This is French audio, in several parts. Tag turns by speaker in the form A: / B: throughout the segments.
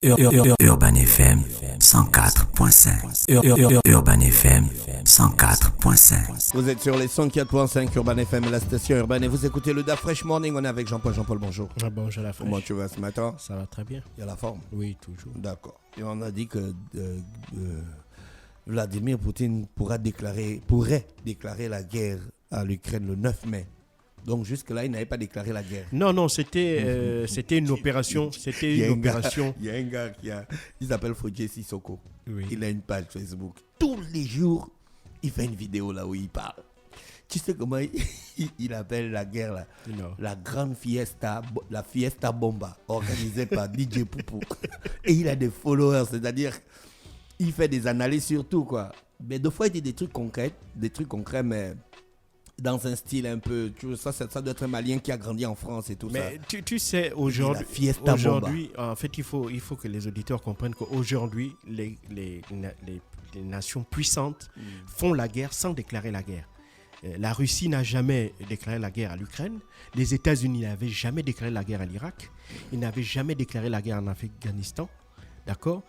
A: Urban FM 104.5. Urban FM 104.5.
B: Vous êtes sur les 104.5 Urban FM, la station urbaine, et vous écoutez le Da Fresh Morning. On est avec Jean-Paul. Jean-Paul, bonjour.
C: Bonjour la Fresh.
B: Comment tu vas ce matin?
C: Ça va très bien.
B: Il y a la forme?
C: Oui, toujours.
B: D'accord. Et on a dit que Vladimir Poutine pourrait déclarer la guerre à l'Ukraine le 9 mai. Donc jusque-là, il n'avait pas déclaré la guerre.
C: Non, c'était une opération. C'était une opération.
B: Il y a un gars il s'appelle Fodje Sissoko.
C: Oui.
B: Il a une page Facebook. Tous les jours, il fait une vidéo là où il parle. Tu sais comment il appelle la guerre là?
C: Non.
B: La grande fiesta, la fiesta bomba, organisée par DJ Poupou. Et il a des followers, c'est-à-dire, il fait des analyses sur tout, quoi. Mais deux fois, il dit des trucs concrets, mais dans un style un peu, tu vois, ça doit être un Malien qui a grandi en France et tout ça.
C: Mais tu sais, aujourd'hui, en fait, il faut que les auditeurs comprennent qu'aujourd'hui, les nations puissantes font la guerre sans déclarer la guerre. La Russie n'a jamais déclaré la guerre à l'Ukraine. Les États-Unis n'avaient jamais déclaré la guerre à l'Irak. Ils n'avaient jamais déclaré la guerre en Afghanistan. D'accord?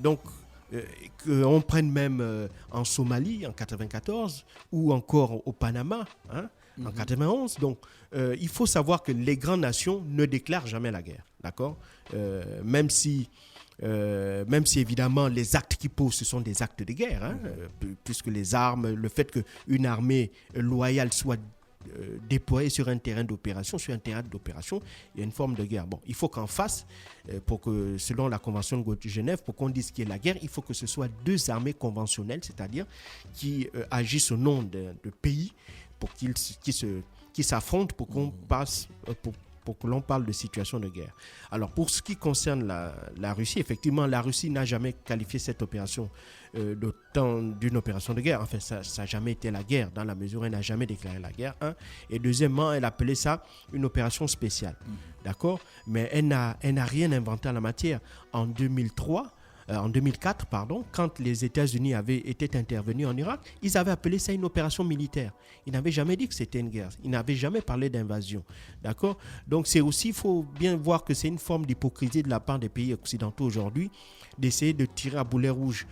C: Donc, qu'on prenne même en Somalie en 94 ou encore au Panama en 91. Donc, il faut savoir que les grandes nations ne déclarent jamais la guerre. D'accord? Même si évidemment les actes qu'ils posent, ce sont des actes de guerre, puisque les armes, le fait qu'une armée loyale soit déployée sur un terrain d'opération, il y a une forme de guerre. Bon, il faut qu'en face, selon la Convention de Genève, pour qu'on dise qu'il y ait la guerre, il faut que ce soit deux armées conventionnelles, c'est-à-dire qui agissent au nom de pays pour qui s'affrontent pour qu'on passe pour que l'on parle de situation de guerre. Alors, pour ce qui concerne la Russie, effectivement, la Russie n'a jamais qualifié cette opération d'une opération de guerre. Enfin, ça n'a jamais été la guerre, dans la mesure où elle n'a jamais déclaré la guerre. Et deuxièmement, elle appelait ça une opération spéciale. D'accord? Mais elle n'a rien inventé en la matière. En 2004, quand les États-Unis avaient été intervenus en Irak, ils avaient appelé ça une opération militaire. Ils n'avaient jamais dit que c'était une guerre. Ils n'avaient jamais parlé d'invasion. D'accord? Donc, c'est aussi, il faut bien voir que c'est une forme d'hypocrisie de la part des pays occidentaux aujourd'hui d'essayer de tirer à boulet rouge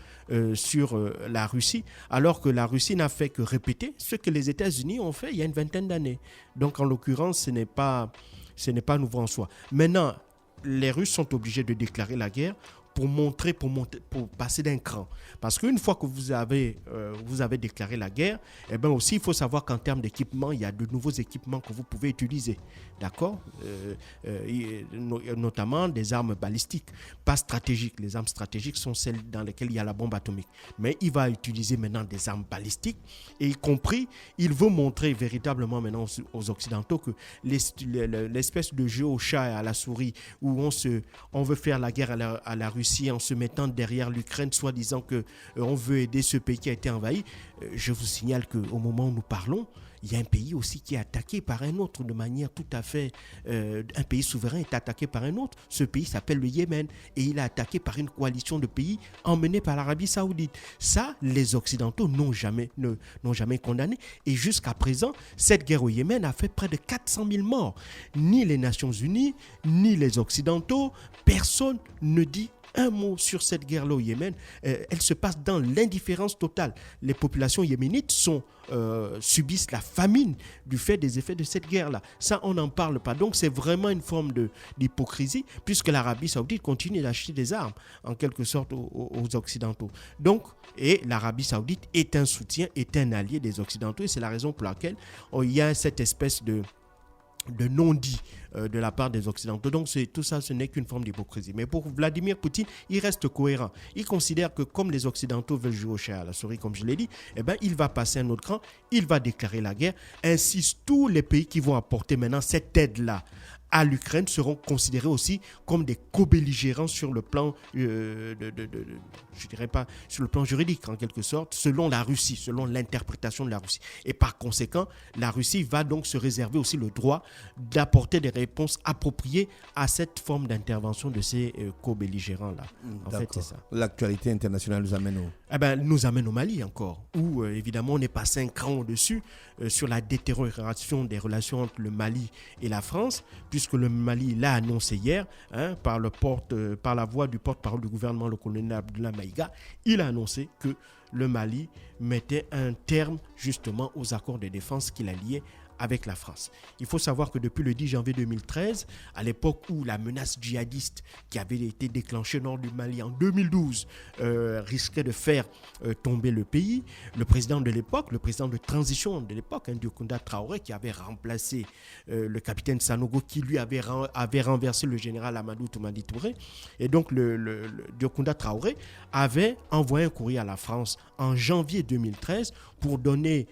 C: sur la Russie, alors que la Russie n'a fait que répéter ce que les États-Unis ont fait il y a une vingtaine d'années. Donc, en l'occurrence, ce n'est pas nouveau en soi. Maintenant, les Russes sont obligés de déclarer la guerre pour passer d'un cran. Parce qu'une fois que vous avez déclaré la guerre, eh bien aussi, il faut savoir qu'en termes d'équipement, il y a de nouveaux équipements que vous pouvez utiliser. D'accord? Notamment des armes balistiques, pas stratégiques. Les armes stratégiques sont celles dans lesquelles il y a la bombe atomique. Mais il va utiliser maintenant des armes balistiques, et y compris, il veut montrer véritablement maintenant aux Occidentaux que l'espèce de jeu au chat et à la souris où on veut faire la guerre à la Russie en se mettant derrière l'Ukraine, soit disant qu'on veut aider ce pays qui a été envahi. Je vous signale qu'au moment où nous parlons, il y a un pays aussi qui est attaqué par un autre de manière tout à fait... un pays souverain est attaqué par un autre. Ce pays s'appelle le Yémen et il est attaqué par une coalition de pays emmenée par l'Arabie Saoudite. Ça, les Occidentaux n'ont jamais condamné. Et jusqu'à présent, cette guerre au Yémen a fait près de 400 000 morts. Ni les Nations Unies, ni les Occidentaux, personne ne dit un mot sur cette guerre-là au Yémen. Elle se passe dans l'indifférence totale. Les populations yéménites subissent la famine du fait des effets de cette guerre-là. Ça, on n'en parle pas. Donc, c'est vraiment une forme d'hypocrisie, puisque l'Arabie Saoudite continue d'acheter des armes, en quelque sorte, aux Occidentaux. Donc, et l'Arabie Saoudite est un soutien, est un allié des Occidentaux, et c'est la raison pour laquelle il y a cette espèce de non-dit de la part des Occidentaux. Donc tout ça, ce n'est qu'une forme d'hypocrisie. Mais pour Vladimir Poutine, il reste cohérent. Il considère que comme les Occidentaux veulent jouer au chat à la souris, comme je l'ai dit, eh ben, il va passer un autre cran, il va déclarer la guerre. Ainsi, tous les pays qui vont apporter maintenant cette aide-là à l'Ukraine seront considérés aussi comme des co-belligérants sur le plan, je dirais pas sur le plan juridique en quelque sorte, selon la Russie, selon l'interprétation de la Russie. Et par conséquent, la Russie va donc se réserver aussi le droit d'apporter des réponses appropriées à cette forme d'intervention de ces co-belligérants-là. En fait, c'est ça.
B: L'actualité internationale nous amène
C: nous amène au Mali encore, où évidemment on est passé un cran au-dessus sur la détérioration des relations entre le Mali et la France, puisque puisque le Mali l'a annoncé hier, par la voix du porte-parole du gouvernement, le colonel Abdoulaye Maïga. Il a annoncé que le Mali mettait un terme justement aux accords de défense qu'il a liés avec la France. Il faut savoir que depuis le 10 janvier 2013, à l'époque où la menace djihadiste qui avait été déclenchée au nord du Mali en 2012 risquait de faire tomber le pays, le président de l'époque, le président de transition de l'époque, Diokounda Traoré, qui avait remplacé le capitaine Sanogo, qui lui avait renversé le général Amadou Toumani Touré, et donc le Diokounda Traoré avait envoyé un courrier à la France en janvier 2013 pour demander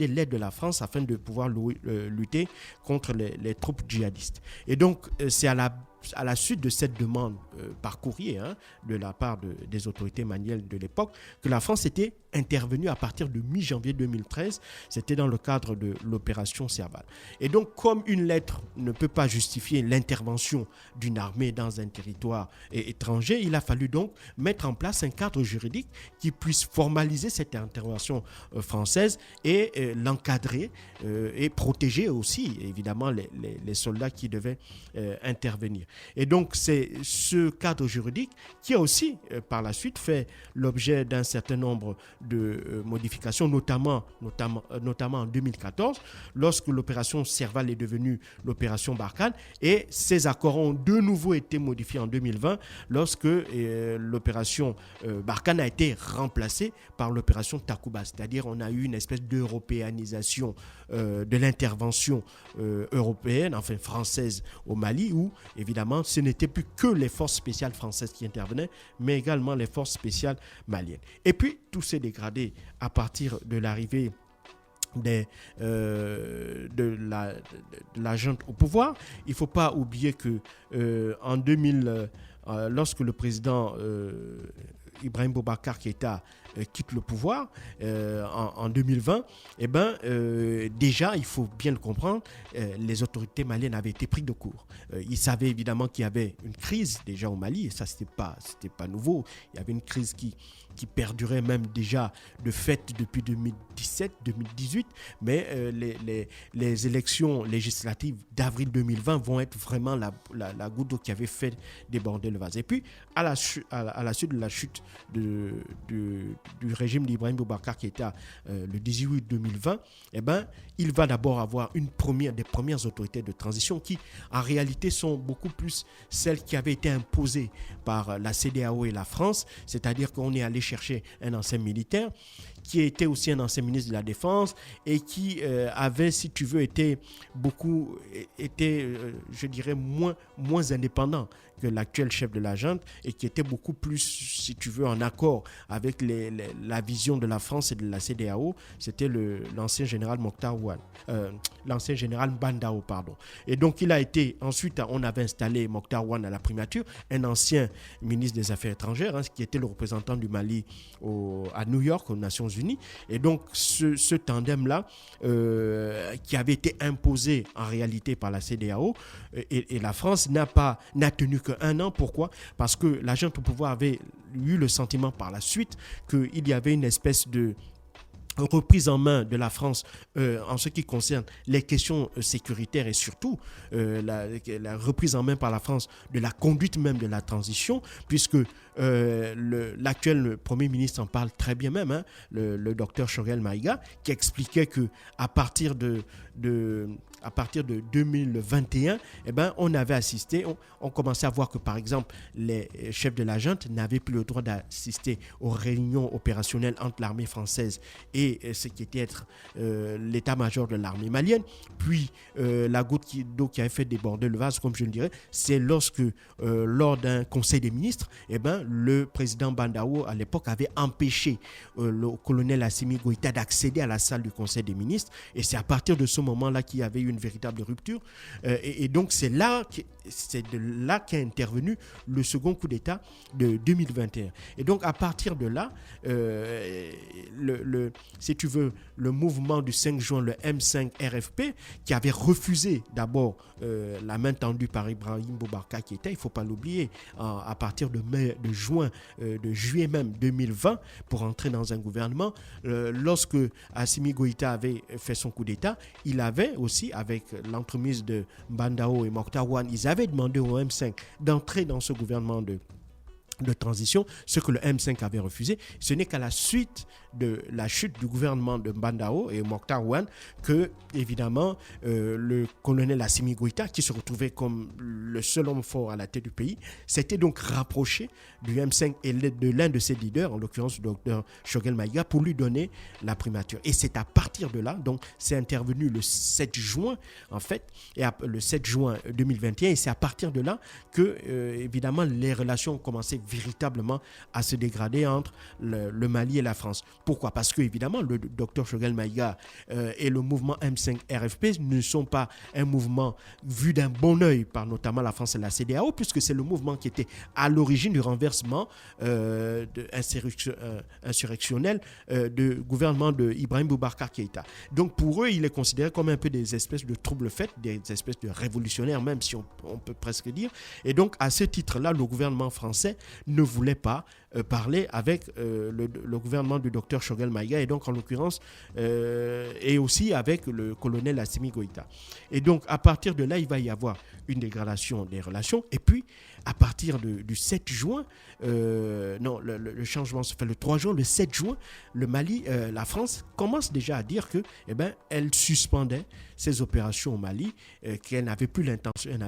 C: l'aide de la France afin de pouvoir lutter contre les troupes djihadistes. Et donc, c'est à la suite de cette demande par courrier de la part des autorités maliennes de l'époque que la France était intervenue à partir de mi-janvier 2013. C'était dans le cadre de l'opération Serval. Et donc, comme une lettre ne peut pas justifier l'intervention d'une armée dans un territoire étranger, il a fallu donc mettre en place un cadre juridique qui puisse formaliser cette intervention française et l'encadrer et protéger aussi, évidemment, les soldats qui devaient intervenir. Et donc, c'est ce cadre juridique qui a aussi, par la suite, fait l'objet d'un certain nombre de modifications, notamment en 2014, lorsque l'opération Serval est devenue l'opération Barkhane. Et ces accords ont de nouveau été modifiés en 2020, lorsque l'opération Barkhane a été remplacée par l'opération Takuba. C'est-à-dire, on a eu une espèce d'européanisation de l'intervention européenne, enfin française au Mali, où, évidemment, ce n'était plus que les forces spéciales françaises qui intervenaient, mais également les forces spéciales maliennes. Et puis, tout s'est dégradé à partir de l'arrivée de la junte au pouvoir. Il ne faut pas oublier que en 2000, lorsque le président Ibrahim Boubacar Keïta quitte le pouvoir en 2020, déjà, il faut bien le comprendre, les autorités maliennes avaient été prises de court. Ils savaient évidemment qu'il y avait une crise déjà au Mali, et ça, c'était pas nouveau. Il y avait une crise qui perdurait même déjà de fait depuis 2017-2018, mais les élections législatives d'avril 2020 vont être vraiment la goutte d'eau qui avait fait déborder le vase. Et puis, à la suite de la chute du régime d'Ibrahim Boubacar Keïta le 18 août 2020, il va d'abord avoir des premières autorités de transition qui, en réalité, sont beaucoup plus celles qui avaient été imposées par la CEDEAO et la France, c'est-à-dire qu'on est allé chercher un ancien militaire qui était aussi un ancien ministre de la Défense et qui avait, si tu veux, été, je dirais, moins indépendant que l'actuel chef de la junte et qui était beaucoup plus, si tu veux, en accord avec la vision de la France et de la CEDEAO. C'était l'ancien général Mokhtar Ouane, l'ancien général Bandao, pardon. Et donc, il a été, ensuite, on avait installé Mokhtar Ouane à la primature, un ancien ministre des Affaires étrangères, qui était le représentant du Mali à New York, aux Nations Unies. Et donc, ce tandem-là, qui avait été imposé en réalité par la CEDEAO, et la France n'a tenu qu'un an. Pourquoi ? Parce que la junte au pouvoir avait eu le sentiment par la suite qu'il y avait une espèce de reprise en main de la France en ce qui concerne les questions sécuritaires et surtout la reprise en main par la France de la conduite même de la transition, puisque l'actuel Premier ministre en parle très bien même, le docteur Chorel Maïga, qui expliquait qu'à partir de 2021, on avait assisté, on commençait à voir que par exemple les chefs de la junte n'avaient plus le droit d'assister aux réunions opérationnelles entre l'armée française et ce qui était être l'état-major de l'armée malienne. Puis la goutte d'eau qui avait fait déborder le vase, comme je le dirais, c'est lorsque lors d'un conseil des ministres, le président Bandao à l'époque avait empêché le colonel Assimi Goïta d'accéder à la salle du conseil des ministres, et c'est à partir de ce moment-là qu'il y avait eu une véritable rupture, et donc c'est de là qu'est intervenu le second coup d'État de 2021. Et donc à partir de là, si tu veux, le mouvement du 5 juin, le M5 RFP, qui avait refusé d'abord la main tendue par Ibrahim Boubacar Keïta, il ne faut pas l'oublier, à partir de juillet même 2020, pour entrer dans un gouvernement. Lorsque Assimi Goïta avait fait son coup d'État, il avait aussi, avec l'entremise de Mbandao et Mokhtar Ouane, ils avaient demandé au M5 d'entrer dans ce gouvernement de transition, ce que le M5 avait refusé. Ce n'est qu'à la suite de la chute du gouvernement de Mbandao et Mokhtar Ouane que, évidemment, le colonel Assimi Goïta, qui se retrouvait comme le seul homme fort à la tête du pays, s'était donc rapproché du M5 et de l'un de ses leaders, en l'occurrence le docteur Choguel Maïga, pour lui donner la primature. Et c'est à partir de là, donc c'est intervenu le 7 juin, en fait, et le 7 juin 2021, et c'est à partir de là que, évidemment, les relations ont commencé véritablement à se dégrader entre le Mali et la France. Pourquoi ? Parce que, évidemment, le docteur Choguel Maïga et le mouvement M5 RFP ne sont pas un mouvement vu d'un bon œil par notamment la France et la CEDEAO, puisque c'est le mouvement qui était à l'origine du renversement insurrectionnel du gouvernement de Ibrahim Boubacar Keïta. Donc, pour eux, il est considéré comme un peu des espèces de troubles-faits, des espèces de révolutionnaires, même si on peut presque dire. Et donc, à ce titre-là, le gouvernement français ne voulait pas parler avec le gouvernement du docteur Choguel Maïga, et donc en l'occurrence et aussi avec le colonel Assimi Goïta. Et donc à partir de là, il va y avoir une dégradation des relations, et puis à partir du 7 juin, le changement se fait le 3 juin, le 7 juin, le Mali, la France commence déjà à dire que, elle suspendait ses opérations au Mali, qu'elle n'avait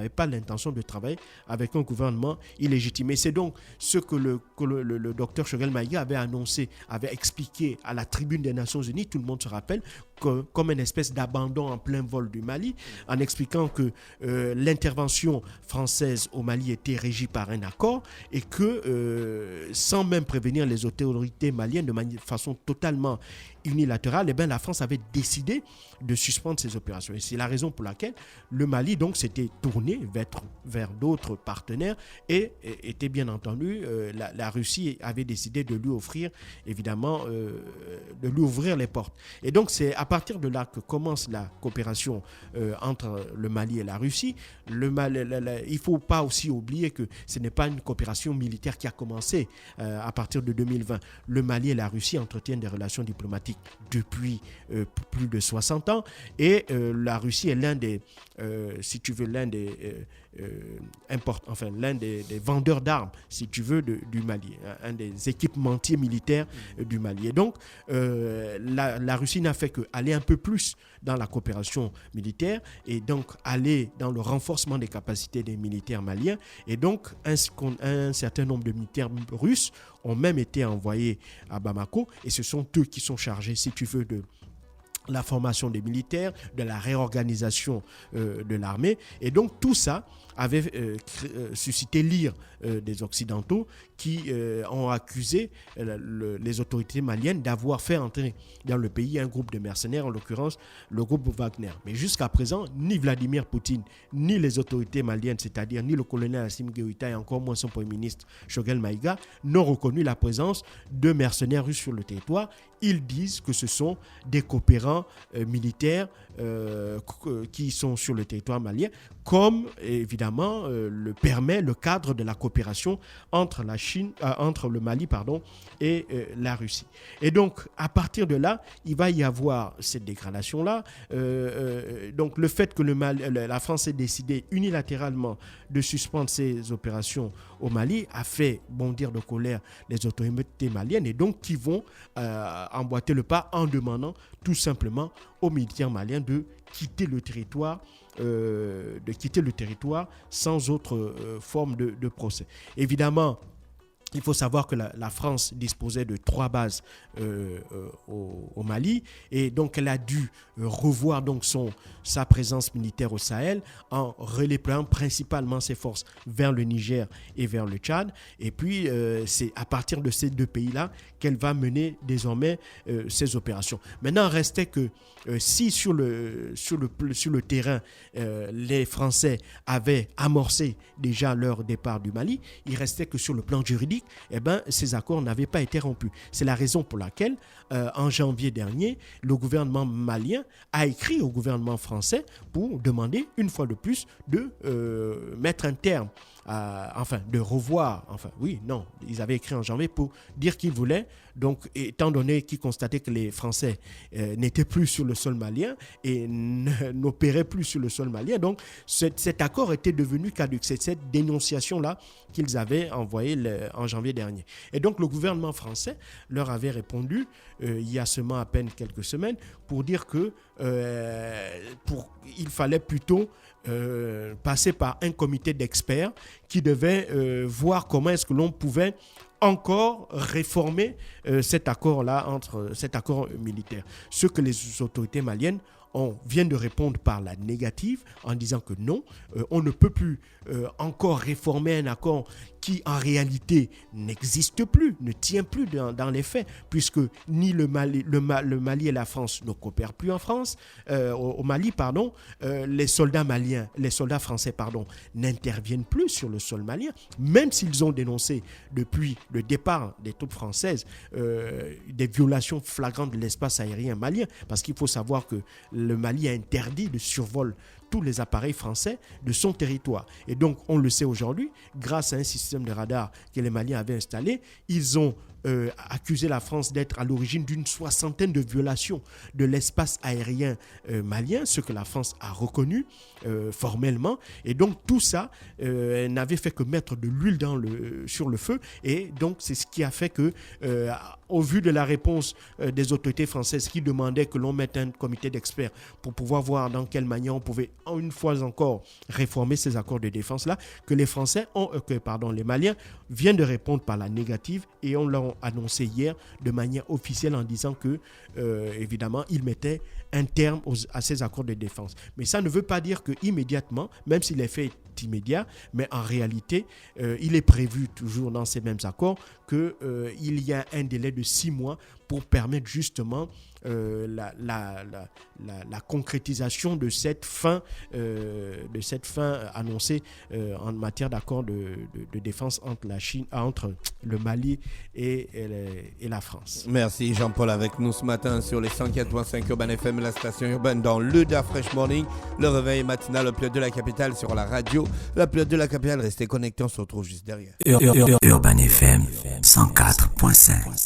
C: pas l'intention de travailler avec un gouvernement illégitime. Et c'est donc ce que le docteur Choguel Maïga avait annoncé, avait expliqué à la tribune des Nations Unies, tout le monde se rappelle, comme une espèce d'abandon en plein vol du Mali, en expliquant que l'intervention française au Mali était régie par un accord, et que sans même prévenir les autorités maliennes de façon totalement unilatérale, la France avait décidé de suspendre ses opérations. Et c'est la raison pour laquelle le Mali donc s'était tourné vers d'autres partenaires, et était bien entendu, la Russie avait décidé de lui offrir, évidemment, de lui ouvrir les portes. Et donc c'est à partir de là que commence la coopération entre le Mali et la Russie. Il ne faut pas aussi oublier que ce n'est pas une coopération militaire qui a commencé à partir de 2020. Le Mali et la Russie entretiennent des relations diplomatiques depuis plus de 60 ans, et la Russie est l'un des vendeurs d'armes, si tu veux, du Mali, un des équipementiers militaires du Mali. Et donc, la Russie n'a fait qu'aller un peu plus dans la coopération militaire, et donc aller dans le renforcement des capacités des militaires maliens. Et donc, un certain nombre de militaires russes ont même été envoyés à Bamako, et ce sont eux qui sont chargés, si tu veux, de la formation des militaires, de la réorganisation de l'armée. Et donc tout ça avait suscité l'ire des Occidentaux, qui ont accusé les autorités maliennes d'avoir fait entrer dans le pays un groupe de mercenaires, en l'occurrence le groupe Wagner. Mais jusqu'à présent, ni Vladimir Poutine, ni les autorités maliennes, c'est-à-dire ni le colonel Assimi Goïta, et encore moins son premier ministre Choguel Maïga, n'ont reconnu la présence de mercenaires russes sur le territoire. Ils disent que ce sont des coopérants militaires qui sont sur le territoire malien, comme évidemment le permet le cadre de la coopération entre le Mali et la Russie. Et donc à partir de là, il va y avoir cette dégradation-là. Donc le fait que la France ait décidé unilatéralement de suspendre ses opérations au Mali a fait bondir de colère les autorités maliennes, et donc qui vont emboîter le pas en demandant tout simplement aux militaires maliens de quitter le territoire, sans autre forme de procès. Évidemment, il faut savoir que la France disposait de 3 bases au Mali, et donc elle a dû revoir donc sa présence militaire au Sahel en redéployant principalement ses forces vers le Niger et vers le Tchad. Et puis c'est à partir de ces 2 pays-là qu'elle va mener désormais ses opérations. Maintenant, restait que si sur le terrain les Français avaient amorcé déjà leur départ du Mali, il restait que sur le plan juridique, ces accords n'avaient pas été rompus. C'est la raison pour laquelle, en janvier dernier, le gouvernement malien a écrit au gouvernement français pour demander, une fois de plus, de mettre un terme, de revoir, ils avaient écrit en janvier pour dire qu'ils voulaient, donc étant donné qu'ils constataient que les Français n'étaient plus sur le sol malien et n'opéraient plus sur le sol malien, donc cet accord était devenu caduc. C'est cette dénonciation-là qu'ils avaient envoyée en janvier dernier. Et donc le gouvernement français leur avait répondu il y a seulement à peine quelques semaines pour dire que il fallait plutôt passer par un comité d'experts qui devait voir comment est-ce que l'on pouvait encore réformer cet accord-là, cet accord militaire. Ce que les autorités maliennes viennent de répondre par la négative en disant que non, on ne peut plus encore réformer un accord qui en réalité n'existe plus, ne tient plus dans les faits, puisque ni le Mali et la France ne coopèrent plus au Mali, les soldats français n'interviennent plus sur le sol malien, même s'ils ont dénoncé depuis le départ des troupes françaises des violations flagrantes de l'espace aérien malien, parce qu'il faut savoir que le Mali a interdit de survol tous les appareils français de son territoire. Et donc, on le sait aujourd'hui, grâce à un système de radar que les Maliens avaient installé, ils ont accusé la France d'être à l'origine d'une 60aine de violations de l'espace aérien malien, ce que la France a reconnu formellement. Et donc, tout ça n'avait fait que mettre de l'huile sur le feu. Et donc, c'est ce qui a fait que, au vu de la réponse des autorités françaises qui demandaient que l'on mette un comité d'experts pour pouvoir voir dans quelle manière on pouvait, une fois encore, réformer ces accords de défense-là, que les Maliens viennent de répondre par la négative et on l'a annoncé hier de manière officielle en disant que, évidemment, ils mettaient un terme à ces accords de défense. Mais ça ne veut pas dire que immédiatement, même si l'effet est immédiat, mais en réalité, il est prévu toujours dans ces mêmes accords qu'il y a un délai de 6 mois pour permettre justement la concrétisation de cette fin annoncée en matière d'accord de défense entre le Mali et la France.
B: Merci Jean-Paul avec nous ce matin sur les 104.5 Urban FM, la station urbaine dans le Da Fresh Morning, le réveil matinal, le plus de la capitale sur la radio, la plus de la capitale, restez connectés, on se retrouve juste derrière.
A: Urban FM 104.5.